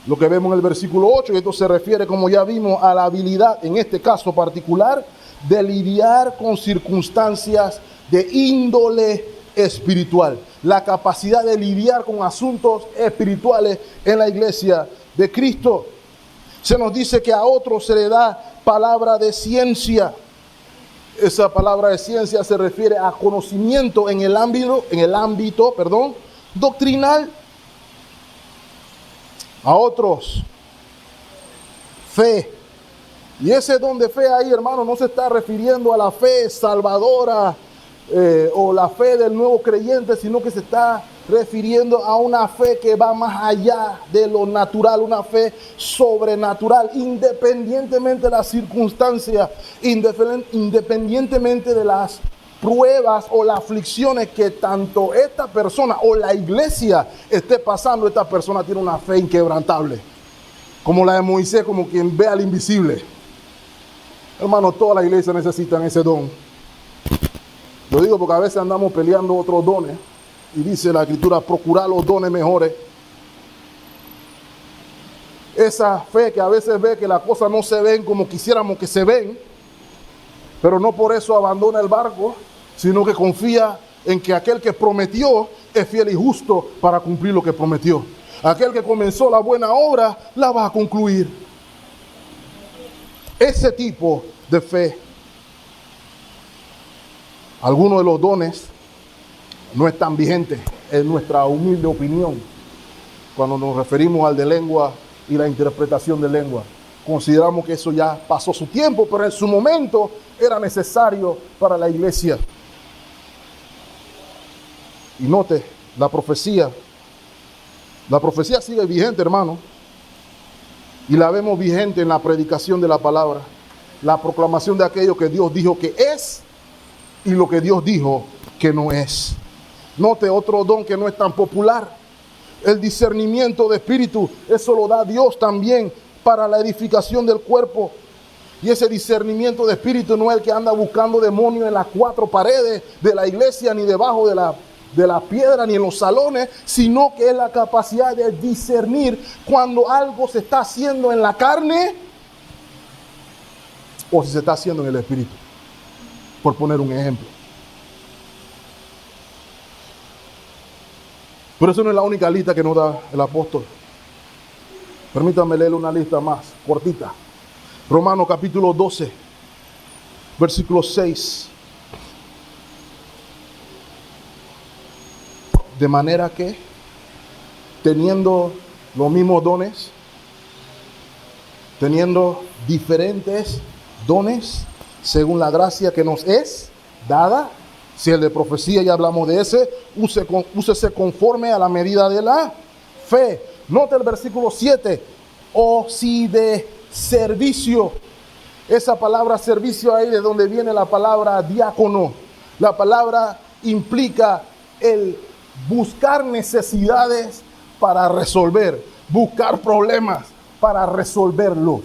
lo que vemos en el versículo 8, y esto se refiere, como ya vimos, a la habilidad, en este caso particular, de lidiar con circunstancias de índole espiritual. La capacidad de lidiar con asuntos espirituales en la iglesia de Cristo. Se nos dice que a otros se le da palabra de ciencia. Esa palabra de ciencia se refiere a conocimiento en el ámbito doctrinal. A otros, fe. Y ese don de fe ahí, hermano, no se está refiriendo a la fe salvadora o la fe del nuevo creyente, sino que se está refiriendo a una fe que va más allá de lo natural, una fe sobrenatural, independientemente de las circunstancias, independientemente de las pruebas o las aflicciones que tanto esta persona o la iglesia esté pasando. Esta persona tiene una fe inquebrantable, como la de Moisés, como quien ve al invisible. Hermano, toda la iglesia necesita ese don. Lo digo porque a veces andamos peleando otros dones, y dice la Escritura, procurar los dones mejores. Esa fe que a veces ve que las cosas no se ven como quisiéramos que se ven, pero no por eso abandona el barco, sino que confía en que aquel que prometió es fiel y justo para cumplir lo que prometió. Aquel que comenzó la buena obra la va a concluir. Ese tipo de fe. Algunos de los dones no están vigentes, en nuestra humilde opinión, cuando nos referimos al de lengua y la interpretación de lengua. Consideramos que eso ya pasó su tiempo, pero en su momento era necesario para la iglesia. Y note, la profecía sigue vigente, hermano, y la vemos vigente en la predicación de la palabra, la proclamación de aquello que Dios dijo que es y lo que Dios dijo que no es. Note otro don que no es tan popular, el discernimiento de espíritu. Eso lo da Dios también para la edificación del cuerpo. Y ese discernimiento de espíritu no es el que anda buscando demonios en las cuatro paredes de la iglesia, ni debajo de la piedra, ni en los salones, sino que es la capacidad de discernir cuando algo se está haciendo en la carne o si se está haciendo en el espíritu, por poner un ejemplo. Pero eso no es la única lista que nos da el apóstol. Permítanme leer una lista más, cortita. Romanos capítulo 12, versículo 6. De manera que, teniendo los mismos dones, teniendo diferentes dones, según la gracia que nos es dada, si el de profecía ya hablamos de ese, úsese conforme a la medida de la fe. Note el versículo 7, o si de servicio. Esa palabra servicio ahí de donde viene la palabra diácono. La palabra implica el buscar necesidades para resolver, buscar problemas para resolverlos.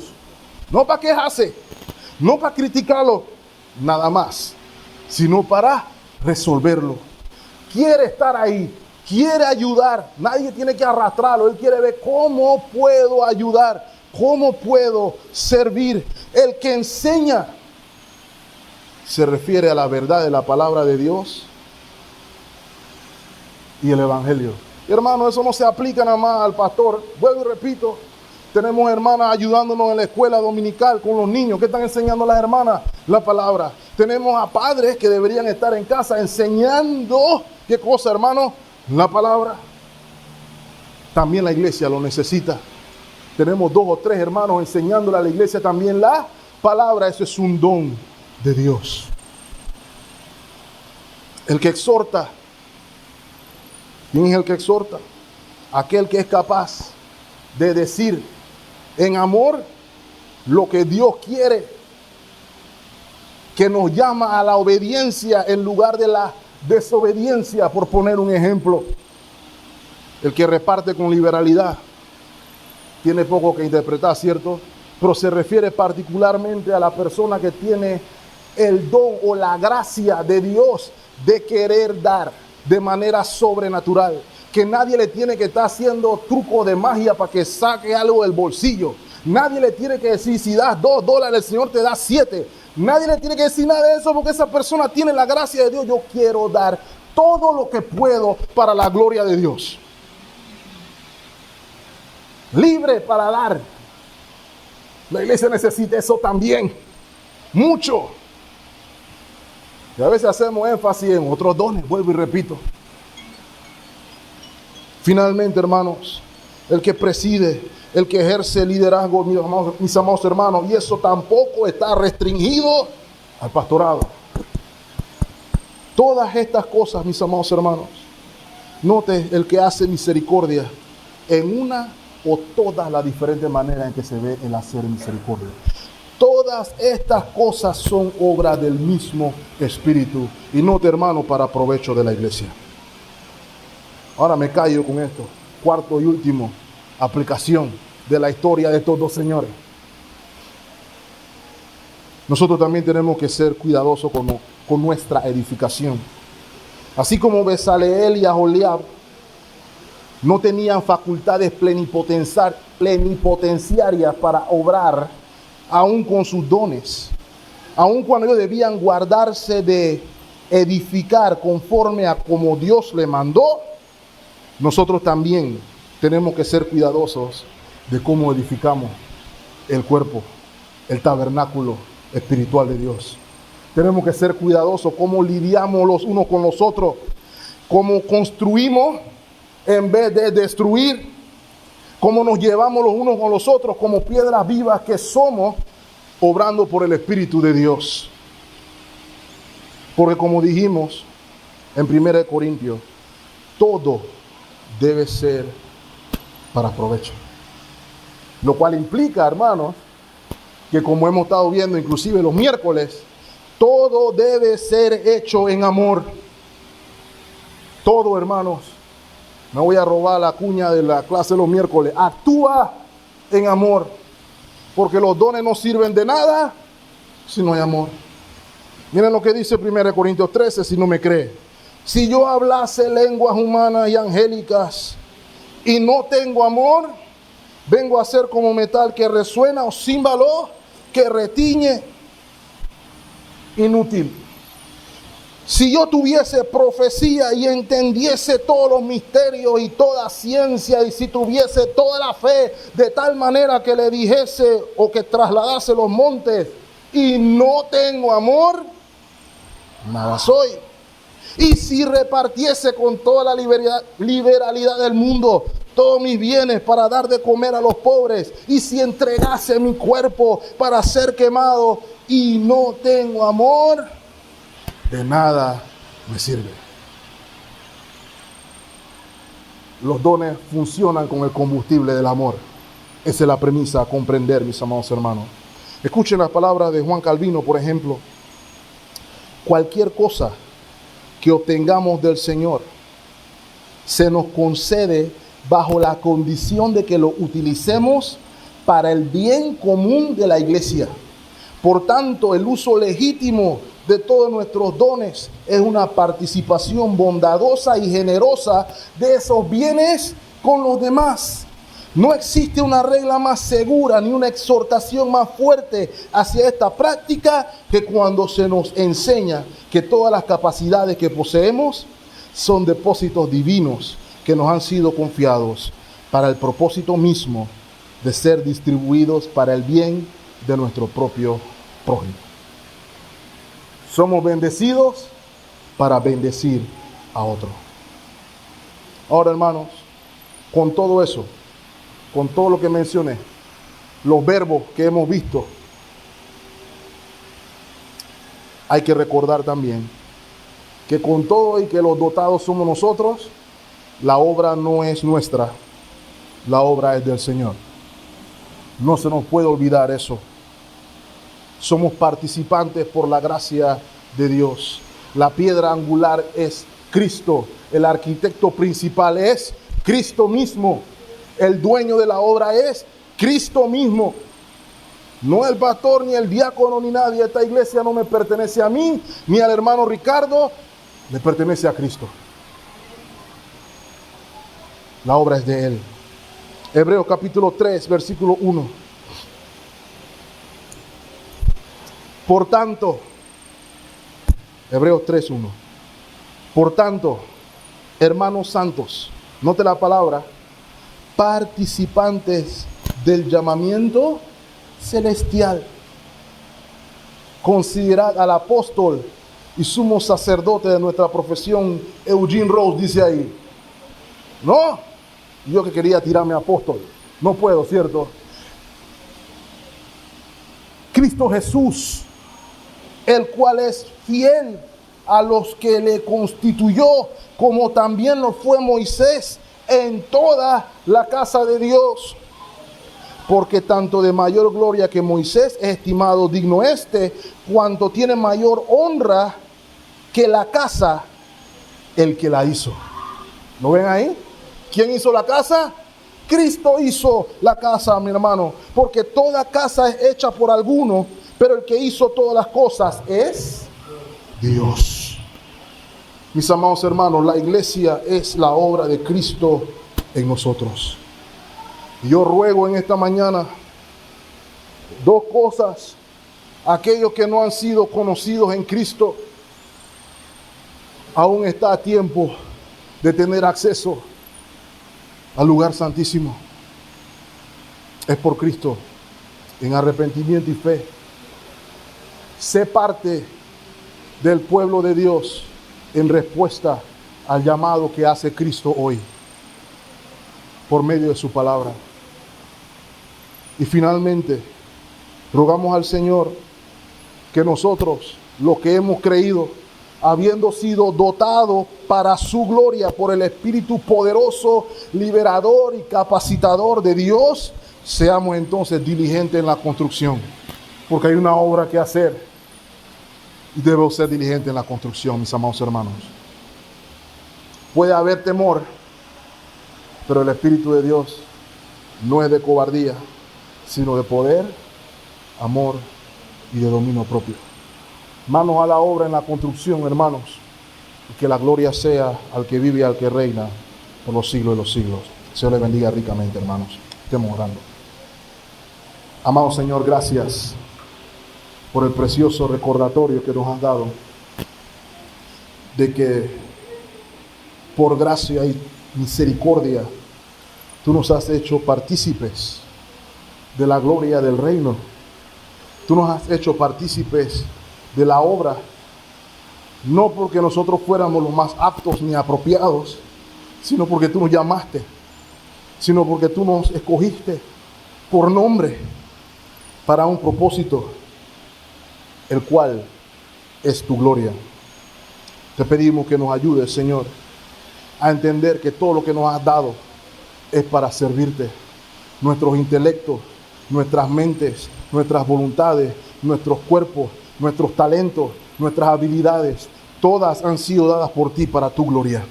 No para quejarse, no para criticarlo, nada más, sino para resolverlo. Quiere estar ahí, quiere ayudar, nadie tiene que arrastrarlo, él quiere ver cómo puedo ayudar, cómo puedo servir. El que enseña se refiere a la verdad de la palabra de Dios y el evangelio. Y hermano, eso no se aplica nada más al pastor. Vuelvo y repito, tenemos hermanas ayudándonos en la escuela dominical con los niños. ¿Qué están enseñando las hermanas? La palabra. Tenemos a padres que deberían estar en casa enseñando, ¿qué cosa, hermano? La palabra. También la iglesia lo necesita. Tenemos 2 o 3 hermanos enseñándole a la iglesia también la palabra. Eso es un don de Dios. El que exhorta. ¿Quién es el que exhorta? Aquel que es capaz de decir en amor lo que Dios quiere, que nos llama a la obediencia en lugar de la desobediencia, por poner un ejemplo. El que reparte con liberalidad tiene poco que interpretar, ¿cierto? Pero se refiere particularmente a la persona que tiene el don o la gracia de Dios de querer dar de manera sobrenatural, que nadie le tiene que estar haciendo truco de magia para que saque algo del bolsillo. Nadie le tiene que decir, si das $2, el Señor te da 7. Nadie le tiene que decir nada de eso, porque esa persona tiene la gracia de Dios. Yo quiero dar todo lo que puedo para la gloria de Dios. Libre para dar. La iglesia necesita eso también. Mucho. Y a veces hacemos énfasis en otros dones, vuelvo y repito. Finalmente, hermanos, el que preside, el que ejerce liderazgo, mis amados hermanos, y eso tampoco está restringido al pastorado. Todas estas cosas, mis amados hermanos, note el que hace misericordia en una o todas las diferentes maneras en que se ve el hacer misericordia. Todas estas cosas son obra del mismo Espíritu. Y note, hermano, para provecho de la iglesia. Ahora me callo con esto. Cuarto y último aplicación de la historia de estos 2 señores. Nosotros también tenemos que ser cuidadosos con nuestra edificación. Así como Bezaleel y Aholiab no tenían facultades plenipotenciarias para obrar aún con sus dones, aún cuando ellos debían guardarse de edificar conforme a como Dios le mandó, nosotros también tenemos que ser cuidadosos de cómo edificamos el cuerpo, el tabernáculo espiritual de Dios. Tenemos que ser cuidadosos cómo lidiamos los unos con los otros, cómo construimos en vez de destruir, cómo nos llevamos los unos con los otros como piedras vivas que somos, obrando por el Espíritu de Dios. Porque como dijimos en 1 Corintios, todo debe ser para provecho. Lo cual implica, hermanos, que como hemos estado viendo inclusive los miércoles, todo debe ser hecho en amor. Todo, hermanos. Me voy a robar la cuña de la clase de los miércoles. Actúa en amor. Porque los dones no sirven de nada si no hay amor. Miren lo que dice 1 Corintios 13, si no me cree. Si yo hablase lenguas humanas y angélicas y no tengo amor, vengo a ser como metal que resuena o címbalo que retiñe, inútil. Si yo tuviese profecía y entendiese todos los misterios y toda ciencia, y si tuviese toda la fe de tal manera que le dijese o que trasladase los montes, y no tengo amor, nada soy. Y si repartiese con toda la liberalidad del mundo todos mis bienes para dar de comer a los pobres, y si entregase mi cuerpo para ser quemado y no tengo amor, de nada me sirve. Los dones funcionan con el combustible del amor. Esa es la premisa a comprender, mis amados hermanos. Escuchen las palabras de Juan Calvino, por ejemplo. Cualquier cosa que obtengamos del Señor se nos concede bajo la condición de que lo utilicemos para el bien común de la iglesia. Por tanto, el uso legítimo de todos nuestros dones es una participación bondadosa y generosa de esos bienes con los demás. No existe una regla más segura ni una exhortación más fuerte hacia esta práctica que cuando se nos enseña que todas las capacidades que poseemos son depósitos divinos que nos han sido confiados para el propósito mismo de ser distribuidos para el bien de nuestro propio prójimo. Somos bendecidos para bendecir a otro. Ahora, hermanos, con todo eso, con todo lo que mencioné, los verbos que hemos visto, hay que recordar también que con todo y que los dotados somos nosotros, la obra no es nuestra, la obra es del Señor. No se nos puede olvidar eso. Somos participantes por la gracia de Dios. La piedra angular es Cristo. El arquitecto principal es Cristo mismo. El dueño de la obra es Cristo mismo. No el pastor, ni el diácono, ni nadie. Esta iglesia no me pertenece a mí, ni al hermano Ricardo. Le pertenece a Cristo. La obra es de Él. Hebreos capítulo 3, versículo 1. Por tanto, Hebreos 3, 1. Por tanto, hermanos santos, note la palabra, participantes del llamamiento celestial. Considerad al apóstol y sumo sacerdote de nuestra profesión, Eugene Rose, dice ahí. No, yo que quería tirarme a apóstol, no puedo, ¿cierto? Cristo Jesús, el cual es fiel a los que le constituyó, como también lo fue Moisés en toda la casa de Dios. Porque tanto de mayor gloria que Moisés es estimado digno cuanto tiene mayor honra que la casa, el que la hizo. ¿Lo ven ahí? ¿Quién hizo la casa? Cristo hizo la casa, mi hermano. Porque toda casa es hecha por alguno, pero el que hizo todas las cosas es Dios. Mis amados hermanos, la iglesia es la obra de Cristo en nosotros. Y yo ruego en esta mañana dos cosas. Aquellos que no han sido conocidos en Cristo, aún está a tiempo de tener acceso al lugar santísimo. Es por Cristo, en arrepentimiento y fe. Sé parte del pueblo de Dios en respuesta al llamado que hace Cristo hoy por medio de su palabra. Y finalmente, rogamos al Señor que nosotros, los que hemos creído, habiendo sido dotados para su gloria por el Espíritu poderoso, liberador y capacitador de Dios, seamos entonces diligentes en la construcción, porque hay una obra que hacer y debemos ser diligentes en la construcción, mis amados hermanos. Puede haber temor, pero el Espíritu de Dios no es de cobardía, sino de poder, amor y de dominio propio. Manos a la obra en la construcción, hermanos, y que la gloria sea al que vive y al que reina por los siglos de los siglos. Señor les bendiga ricamente, hermanos. Estemos orando. Amado Señor, gracias por el precioso recordatorio que nos has dado de que por gracia y misericordia tú nos has hecho partícipes de la gloria del reino. Tú nos has hecho partícipes de la obra, no porque nosotros fuéramos los más aptos ni apropiados, sino porque tú nos llamaste, sino porque tú nos escogiste por nombre para un propósito, el cual es tu gloria. Te pedimos que nos ayudes, Señor, a entender que todo lo que nos has dado es para servirte. Nuestros intelectos, nuestras mentes, nuestras voluntades, nuestros cuerpos, nuestros talentos, nuestras habilidades, todas han sido dadas por ti para tu gloria.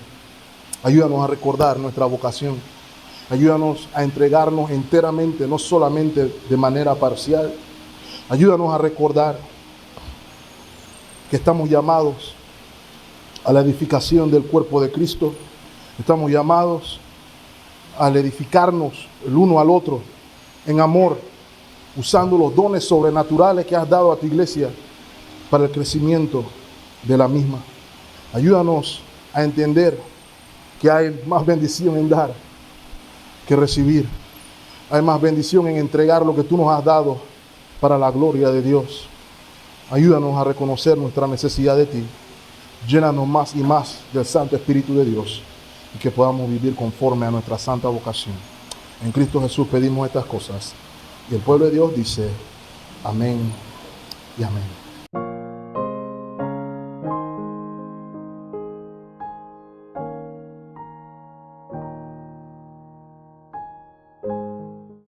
Ayúdanos a recordar nuestra vocación. Ayúdanos a entregarnos enteramente, no solamente de manera parcial. Ayúdanos a recordar que estamos llamados a la edificación del cuerpo de Cristo. Estamos llamados al edificarnos el uno al otro en amor, usando los dones sobrenaturales que has dado a tu iglesia para el crecimiento de la misma. Ayúdanos a entender que hay más bendición en dar que recibir. Hay más bendición en entregar lo que tú nos has dado para la gloria de Dios. Ayúdanos a reconocer nuestra necesidad de ti. Llénanos más y más del Santo Espíritu de Dios y que podamos vivir conforme a nuestra santa vocación. En Cristo Jesús pedimos estas cosas. Y el pueblo de Dios dice, amén y amén.